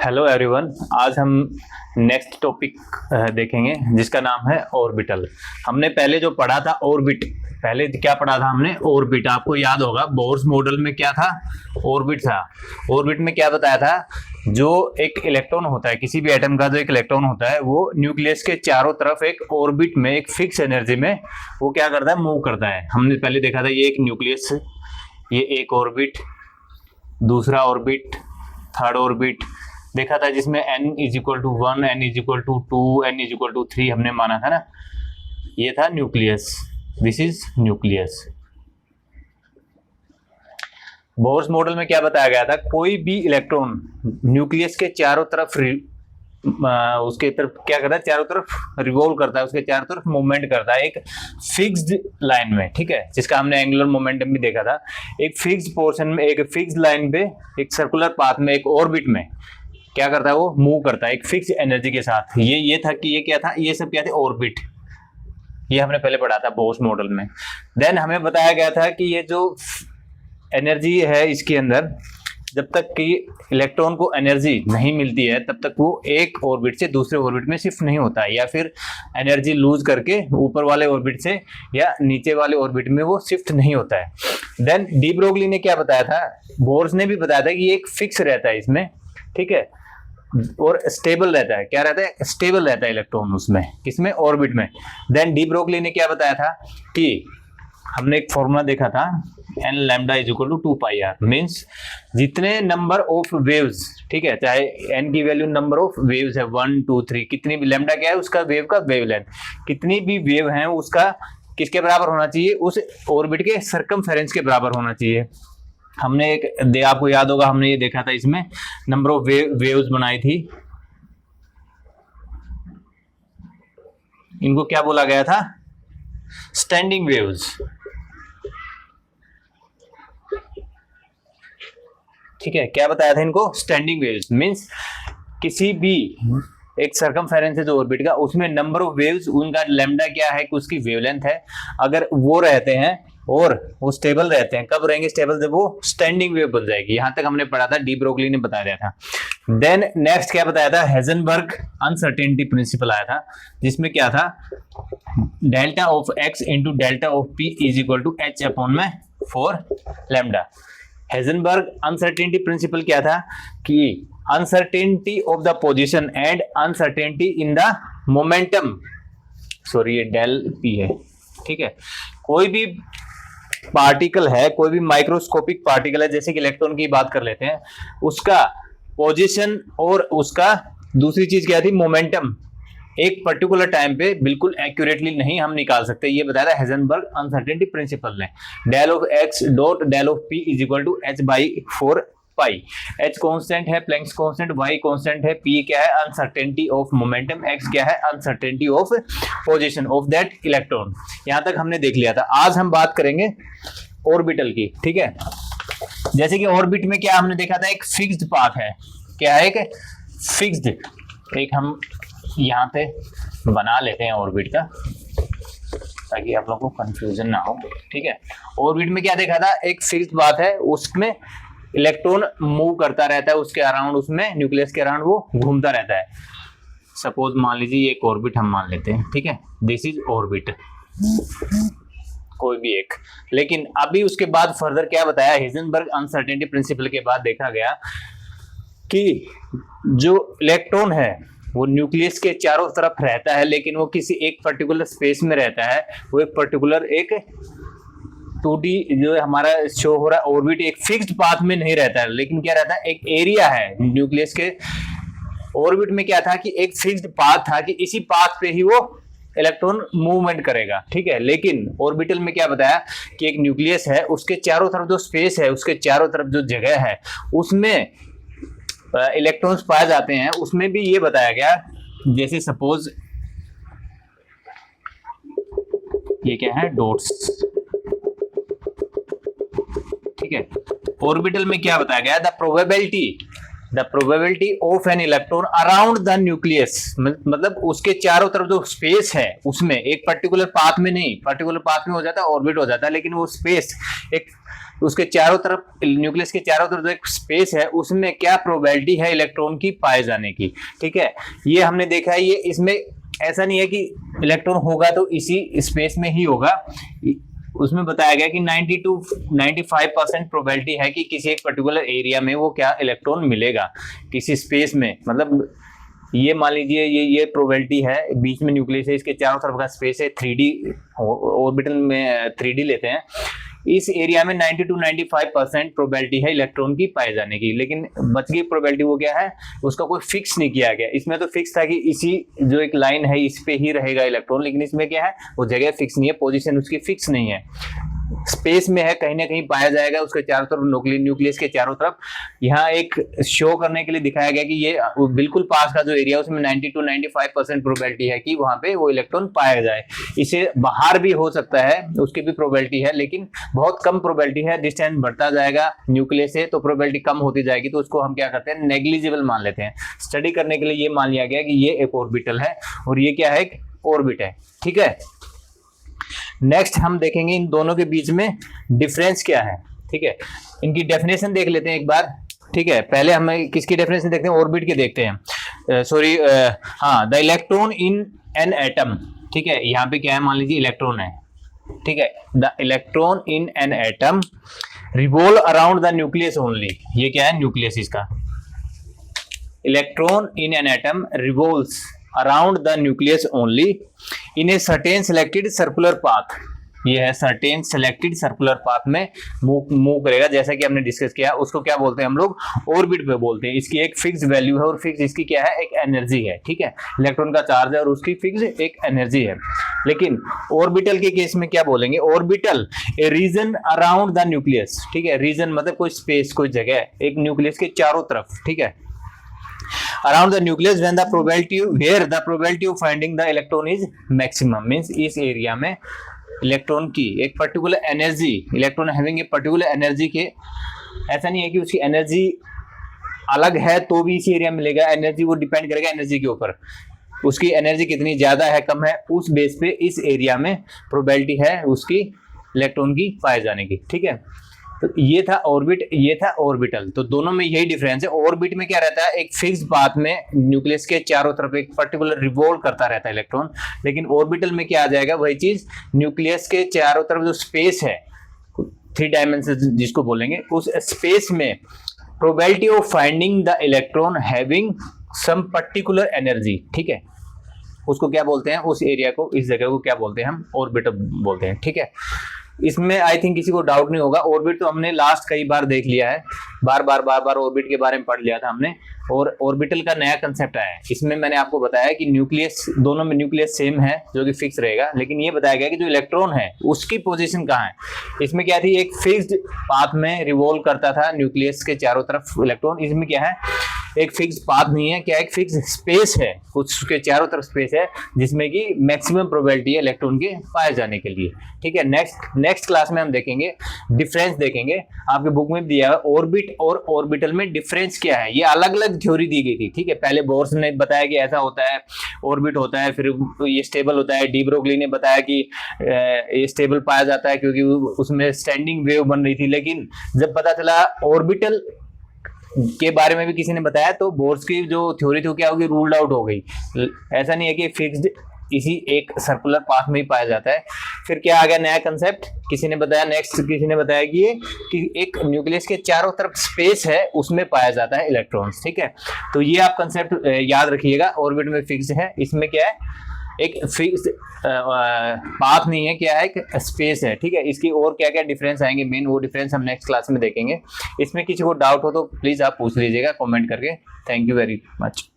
Hello everyone. आज हम next topic देखेंगे जिसका नाम है ऑर्बिटल। हमने पहले जो पढ़ा था ऑर्बिट, पहले क्या पढ़ा था हमने? ऑर्बिट। आपको याद होगा बोर्स मॉडल में क्या था? ऑर्बिट था। ऑर्बिट में क्या बताया था? जो एक इलेक्ट्रॉन होता है, किसी भी एटम का जो एक इलेक्ट्रॉन होता है, वो न्यूक्लियस के चारों तरफ एक ऑर्बिट में, एक फिक्स एनर्जी में वो क्या करता है? मूव करता है। हमने पहले देखा था ये एक न्यूक्लियस, ये एक ऑर्बिट, दूसरा ऑर्बिट, थर्ड ऑर्बिट देखा था जिसमें n is equal to 1, n is equal to 2, n is equal to 3 हमने माना था ना। ये था nucleus, this is nucleus. Bohr's model में क्या बताया गया था? कोई भी इलेक्ट्रॉन न्यूक्लियस के चारों तरफ उसके तरफ क्या करता है? चारों तरफ रिवॉल्व करता है, उसके चारों तरफ मूवमेंट करता है एक फिक्स्ड लाइन में, ठीक है, जिसका हमने एंगुलर मोमेंटम भी देखा था। एक फिक्स्ड पोर्शन में, एक फिक्स्ड लाइन पे, एक सर्कुलर पाथ में, एक ऑर्बिट में क्या करता है? वो मूव करता है एक फिक्स एनर्जी के साथ। ये था कि ये क्या था? ये सब क्या थे? ऑर्बिट। ये हमने पहले पढ़ा था बोर्स मॉडल में। देन हमें बताया गया था कि ये जो एनर्जी है इसके अंदर, जब तक कि इलेक्ट्रॉन को एनर्जी नहीं मिलती है तब तक वो एक ऑर्बिट से दूसरे ऑर्बिट में शिफ्ट नहीं होता है, या फिर एनर्जी लूज करके ऊपर वाले ऑर्बिट से या नीचे वाले ऑर्बिट में वो शिफ्ट नहीं होता है। देन डी ब्रोगली ने क्या बताया था? बोर्स ने भी बताया था कि एक फिक्स रहता है इसमें, ठीक है, और स्टेबल रहता है। क्या रहता है? स्टेबल रहता है इलेक्ट्रॉन उसमें, किसमें? ऑर्बिट में। देन डी ब्रोगली ने क्या बताया था कि हमने एक फॉर्मूला देखा था, n lambda is equal to 2 pi r, means जितने नंबर ऑफ वेव्स, ठीक है, चाहे एन की वैल्यू नंबर ऑफ वेव्स है 1 2 3, कितनी भी, लैम्डा क्या है? उसका वेव का वेवलेंथ, कितनी भी वेव है उसका किसके बराबर होना चाहिए? उस ऑर्बिट के सर्कमफेरेंस के बराबर होना चाहिए। हमने आपको याद होगा, हमने ये देखा था, इसमें नंबर ऑफ वेव्स बनाई थी। इनको क्या बोला गया था? स्टैंडिंग वेव्स, ठीक है। क्या बताया था इनको? Standing waves. मींस किसी भी एक सर्कमफेरेंस है जो ऑर्बिट का, उसमें नंबर ऑफ वेव्स, उनका लैम्डा क्या है कि उसकी वेवलेंथ है, अगर वो रहते हैं और वो स्टेबल रहते हैं। कब रहेंगे स्टेबल? जब वो स्टैंडिंग वेव बन जाएगी। यहां तक हमने पढ़ा था, डी ब्रोगली ने बताया था। देन नेक्स्ट क्या बताया था? हेजनबर्ग अनसर्टेनिटी प्रिंसिपल आया था, जिसमें क्या था? Delta of x into delta of p is equal to h upon में 4 लैम्डा। हेजनबर्ग अनसर्टेनिटी प्रिंसिपल क्या था? कि uncertainty of the position and uncertainty in the momentum, sorry ये डेल पी है, ठीक है। कोई भी पार्टिकल है, कोई भी माइक्रोस्कोपिक पार्टिकल है, जैसे कि इलेक्ट्रॉन की बात कर लेते हैं, उसका पोजीशन और उसका दूसरी चीज क्या थी? मोमेंटम, एक पर्टिकुलर टाइम पे बिल्कुल एक्यूरेटली नहीं हम निकाल सकते। ये बताया था हेजनबर्ग अनसर्टेनिटी प्रिंसिपल ने। Del of x dot del of p is equal to h by 4 pi. H constant है, प्लैंक्स कांस्टेंट, वाई कांस्टेंट है, पी क्या है? अनसर्टेनिटी ऑफ मोमेंटम, एक्स क्या है? Uncertainty of position of that electron. यहां तक हमने देख लिया था। आज हम बात करेंगे ऑर्बिटल की, ठीक है। जैसे कि ऑर्बिट में क्या हमने देखा था? एक फिक्स्ड पाथ है। क्या है? एक फिक्स्ड, एक हम यहाँ पे बना लेते हैं ऑर्बिट का, ताकि आप लोगों को कंफ्यूजन ना हो, ठीक है। ऑर्बिट में क्या देखा था? एक फिक्स्ड बात है, उसमें इलेक्ट्रॉन मूव करता रहता है, उसके अराउंड, उसमें न्यूक्लियस के अराउंड वो घूमता रहता है। सपोज मान लीजिए एक ऑर्बिट हम मान लेते हैं, ठीक है, दिस इज ऑर्बिट, कोई भी एक। लेकिन अभी उसके बाद फर्दर क्या बताया? हेजनबर्ग अनसर्टेनिटी प्रिंसिपल के बाद देखा गया कि जो इलेक्ट्रॉन है वो न्यूक्लियस के चारों तरफ रहता है, लेकिन वो किसी एक पर्टिकुलर स्पेस में रहता है। वो एक पर्टिकुलर एक 2D जो हमारा शो हो रहा है ऑर्बिट, एक फिक्स्ड पाथ में नहीं रहता है, लेकिन क्या रहता है? एक एरिया है न्यूक्लियस के। ऑर्बिट में क्या था कि एक फिक्स्ड पाथ था कि इसी पाथ पे ही वो इलेक्ट्रॉन मूवमेंट करेगा, ठीक है। लेकिन ऑर्बिटल में क्या बताया कि एक न्यूक्लियस है, उसके चारों तरफ जो स्पेस है, उसके चारों तरफ जो जगह है, उसमें इलेक्ट्रॉन्स पाए जाते हैं। उसमें भी ये बताया गया, जैसे सपोज ये क्या है? डॉट्स, ठीक है। ऑर्बिटल में क्या बताया गया? The probability of an electron around the nucleus, मतलब उसके चारों तरफ जो स्पेस है उसमें, एक पर्टिकुलर पाथ में नहीं, पर्टिकुलर पाथ में हो जाता है ऑर्बिट हो जाता है, लेकिन वो स्पेस एक उसके चारों तरफ, न्यूक्लियस के चारों तरफ जो एक स्पेस है उसमें क्या प्रोबेबिलिटी है इलेक्ट्रॉन की पाए जाने की। ठीक है, ये हमने देखा है। ये इसमें ऐसा नहीं है कि इलेक्ट्रॉन होगा तो इसी स्पेस में ही होगा, उसमें बताया गया कि 90 to 95% प्रोबेबिलिटी है कि किसी एक पर्टिकुलर एरिया में वो क्या इलेक्ट्रॉन मिलेगा किसी स्पेस में। मतलब ये मान लीजिए ये प्रोबेबिलिटी है, बीच में न्यूक्लियस है, इसके चारों तरफ का स्पेस है, 3D ऑर्बिटल में 3D लेते हैं, इस एरिया में 90 to 95% प्रोबेबिलिटी है इलेक्ट्रॉन की पाए जाने की। लेकिन बच गई प्रोबेबिलिटी वो क्या है, उसका कोई फिक्स नहीं किया गया। इसमें तो फिक्स था कि इसी जो एक लाइन है इस पे ही रहेगा इलेक्ट्रॉन, लेकिन इसमें क्या है वो जगह फिक्स नहीं है, पोजीशन उसकी फिक्स नहीं है, स्पेस में है, कहीं ना कहीं पाया जाएगा उसके चारों तरफ, न्यूक्लियस के चारों तरफ। यहाँ एक शो करने के लिए दिखाया गया कि ये बिल्कुल पास का जो एरिया उसमें 90 to 95% प्रोबेबिलिटी है कि वहां पे वो इलेक्ट्रॉन पाया जाए। इसे बाहर भी हो सकता है, उसकी भी प्रोबेबिलिटी है, लेकिन बहुत कम प्रोबेबिलिटी है। डिस्टेंस बढ़ता जाएगा न्यूक्लियस से तो प्रोबेबिलिटी कम होती जाएगी, तो उसको हम क्या करते हैं, नेग्लिजिबल मान लेते हैं। स्टडी करने के लिए ये मान लिया गया कि ये एक ऑर्बिटल है और ये क्या है, एक ऑर्बिट है। ठीक है, नेक्स्ट हम देखेंगे इन दोनों के बीच में डिफरेंस क्या है। ठीक है, इनकी डेफिनेशन देख लेते हैं एक बार। ठीक है, पहले हम किसकी डेफिनेशन देखते हैं, ऑर्बिट के देखते हैं। The electron in an atom. ठीक है, यहाँ पे क्या है, मान लीजिए इलेक्ट्रॉन है। ठीक है, the electron in an atom revolve around the nucleus only. ये क्या है, न्यूक्लियस इसका। Electron in an atom revolves around the nucleus only in a certain selected circular path. ये है सर्टेन सेलेक्टेड सर्कुलर पाथ में मूव करेगा, जैसा कि हमने डिस्कस किया। उसको क्या बोलते हैं हम लोग, ऑर्बिट पे बोलते हैं। इसकी एक फिक्स वैल्यू है और फिक्स इसकी क्या है, एक एनर्जी है। ठीक है, इलेक्ट्रॉन का चार्ज है और उसकी फिक्स एक एनर्जी है। लेकिन ऑर्बिटल के केस में क्या बोलेंगे, orbital A region around the nucleus. ठीक है, रीजन मतलब कोई स्पेस, कोई जगह एक न्यूक्लियस के चारों तरफ। ठीक है, around the nucleus when the probability where the probability of finding the electron is maximum, means इस एरिया में इलेक्ट्रॉन की एक particular energy, electron having a particular energy के, ऐसा नहीं है कि उसकी एनर्जी अलग है तो भी इसी एरिया में मिलेगा। एनर्जी वो डिपेंड करेगा एनर्जी के ऊपर, उसकी एनर्जी कितनी ज्यादा है कम है, उस बेस पे इस एरिया में प्रोबेबिलिटी है उसकी इलेक्ट्रॉन की पाए जाने की। ठीक है, तो ये था ऑर्बिट, ये था ऑर्बिटल। तो दोनों में यही डिफरेंस है। ऑर्बिट में क्या रहता है, एक फिक्स पाथ में न्यूक्लियस के चारों तरफ एक पर्टिकुलर रिवॉल्व करता रहता है इलेक्ट्रॉन। लेकिन ऑर्बिटल में क्या आ जाएगा, वही चीज, न्यूक्लियस के चारों तरफ जो स्पेस है, 3 डायमेंशन जिसको बोलेंगे, उस स्पेस में probability of finding the electron having some particular energy. ठीक है, उसको क्या बोलते हैं, उस एरिया को, इस जगह को क्या बोलते हैं, हम ऑर्बिटल बोलते हैं। ठीक है, इसमें आई थिंक किसी को डाउट नहीं होगा। ऑर्बिट तो हमने लास्ट कई बार देख लिया है, बार बार ऑर्बिट के बारे में पढ़ लिया था हमने, और ऑर्बिटल का नया कंसेप्ट आया है। इसमें मैंने आपको बताया कि न्यूक्लियस, दोनों में न्यूक्लियस सेम है जो कि फिक्स रहेगा, लेकिन ये बताया गया कि जो इलेक्ट्रॉन है उसकी पोजीशन कहाँ है। इसमें क्या थी, एक फिक्स्ड पाथ में रिवॉल्व करता था न्यूक्लियस के चारों तरफ इलेक्ट्रॉन। इसमें क्या है, एक फिक्स पाथ नहीं है, क्या एक फिक्स स्पेस है, उसके चारों तरफ स्पेस है जिसमें कि मैक्सिमम प्रोबेबिलिटी है इलेक्ट्रॉन के पाए जाने के लिए। ठीक है, नेक्स्ट क्लास में हम देखेंगे डिफरेंस, देखेंगे आपके बुक में दिया है ऑर्बिट और ऑर्बिटल में डिफरेंस क्या है। ये अलग अलग थ्योरी दी गई थी। ठीक है, पहले बोर्स ने बताया कि ऐसा होता है, ऑर्बिट होता है, फिर ये स्टेबल होता है। डी ब्रोगली ने बताया कि ये स्टेबल पाया जाता है क्योंकि उसमें स्टैंडिंग वेव बन रही थी। लेकिन जब पता चला ऑर्बिटल के बारे में भी किसी ने बताया, तो बोर्स की जो थ्योरी थी वो क्या होगी, रूल्ड आउट हो गई। ऐसा नहीं है कि फिक्स्ड इसी एक सर्कुलर पाथ में ही पाया जाता है। फिर क्या आ गया नया कंसेप्ट, किसी ने बताया, नेक्स्ट किसी ने बताया कि ये कि एक न्यूक्लियस के चारों तरफ स्पेस है उसमें पाया जाता है इलेक्ट्रॉन्स। ठीक है, तो ये आप कंसेप्ट याद रखिएगा। ऑर्बिट में फिक्स्ड है, इसमें क्या है, एक फिक्स पाथ नहीं है, क्या है, एक स्पेस है। ठीक है, इसकी और क्या क्या डिफरेंस आएंगे मेन, वो डिफरेंस हम नेक्स्ट क्लास में देखेंगे। इसमें किसी को डाउट हो तो प्लीज आप पूछ लीजिएगा कमेंट करके। Thank you very much.